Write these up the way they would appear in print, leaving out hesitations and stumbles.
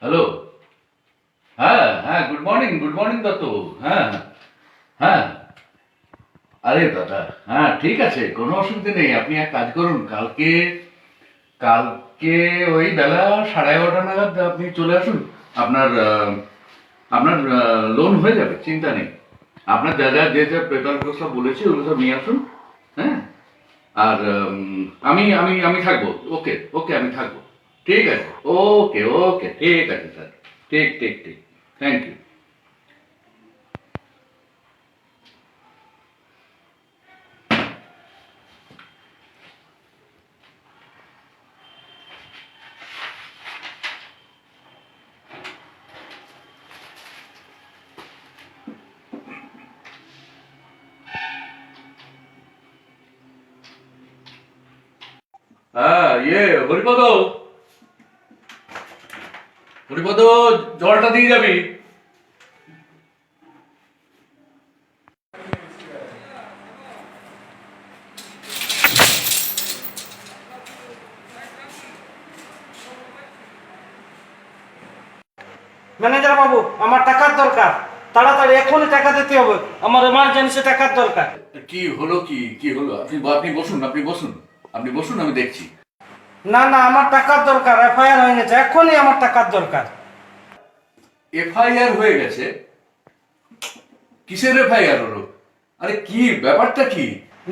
Hello. হ্যাঁ হ্যাঁ, good morning Dutta. হ্যাঁ হ্যাঁ। আরে দাদা, হ্যাঁ ঠিক আছে, কোনো অসুবিধা নেই। আপনি এক কাজ করুন, কালকে কালকে ওই বেলা 11:30 নাগাদ আপনি চলে আসুন। আপনার আপনার লোন হয়ে যাবে, চিন্তা নেই। আপনার যা যা যে পেপারগুলো সব বলেছি ওগুলো সব নিয়ে আসুন। হ্যাঁ। আর আমি আমি আমি থাকবো। ওকে ওকে, আমি থাকবো। ঠিক আছে। ওকে ওকে, ঠিক আছে স্যার। ঠিক ঠিক ঠিক। Thank you. হ্যাঁ, হরিপদ, হরিপদ, জলটা দিয়ে যাবি। ম্যানেজার বাবু, আমার টাকার দরকার, তাড়াতাড়ি এখনই টাকা দিতে হবে, আমার এমার্জেন্সি টাকার দরকার। কি হলো, কি হলো? আপনি আপনি বসুন, আপনি বসুন, আমি দেখছি। না না, আমার টাকার দরকার, এফআইআর হয়ে গেছে, এখনই আমার টাকার দরকার। এফআইআর হয়ে গেছে? কিসের এফআইআর হলো? আরে কি ব্যাপারটা কি?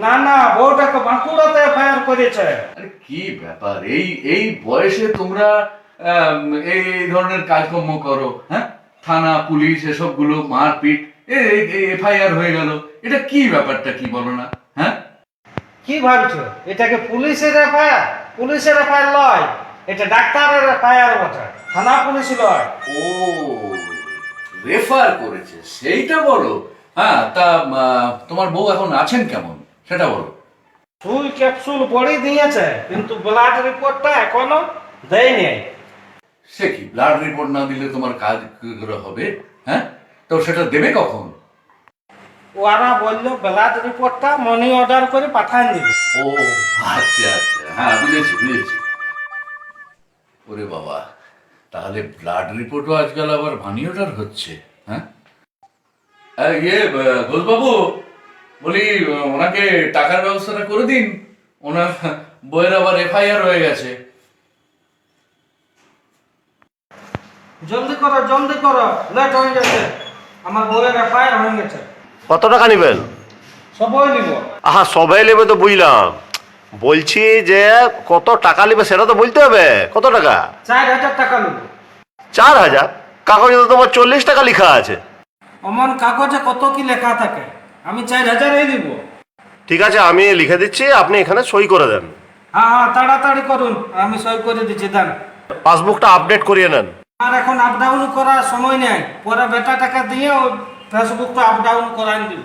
না না, বউটাকে বাঁকুড়াতে এফআইআর করেছে। আরে কি ব্যাপার, এই এই বয়সে তোমরা এই এই ধরনের কাজকর্ম করো? হ্যাঁ, থানা পুলিশ এসবগুলো মারপিট, এফআইআর হয়ে গেল, এটা কি ব্যাপারটা কি বলো না? হ্যাঁ, কি ভাবছো এটাকে পুলিশের এফআইআর? পুলিশের এফআইআর লয়, এটা ডাক্তারের এফআইআর বটে, থানা পুলিশ লয়। ও, রেফার করেছে সেইটা বলো। হ্যাঁ, তা তোমার বউ এখন আছেন কেমন সেটা বলো। সুই ক্যাপসুল বড়ি দিয়েছে, কিন্তু ব্লাড রিপোর্টটা এখনো দেয়নি। সে কি, ব্লাড রিপোর্ট না দিলে তোমার কাজ কি করে হবে? হ্যাঁ, তো সেটা দেবে কখন? ওরা বললো ব্লাড রিপোর্টটা মানি অর্ডার করে পাঠান দিবে। ও আচ্ছা আচ্ছা, হ্যাঁ বুঝেছি। ওরে বাবা, তাহলে ব্লাড রিপোর্টও আজকাল আবার মানি অর্ডার হচ্ছে? হ্যাঁ। ঘোষবাবু, বলি ওনাকে টাকার ব্যবস্থাটা করে দিন, ওনার বইয়ের আবার এফআইআর হয়ে গেছে। জলদি করো, লেট হয়ে গেছে, আমার বউয়ের এফআইআর হয়ে গেছে। কত টাকা নেবেন? সবই নিব। আহা, সবাই নেবে তো বুঝলাম, বলছি যে কত টাকা নেবে সেটা তো বলতে হবে। কত টাকা? 4,000 টাকা নেব। 4,000? কাগজে তো তোমার 40 টাকা লেখা আছে। অমন কাগজে কত কি লেখা থাকে, আমি 4,000 দিব। ঠিক আছে, আমি লিখে দিচ্ছি, আপনি এখানে সই করে দেন। হ্যাঁ হ্যাঁ, তাড়াতাড়ি করুন, আমি সই করে দিচ্ছি, দেন। পাসবুকটা আপডেট করিয়ে নেন। আর এখন আপ ডাউন করার সময় নেই, পরে বেটা টাকা দিয়ে ওই ফেসবুকটা আপ ডাউন করাই দিব।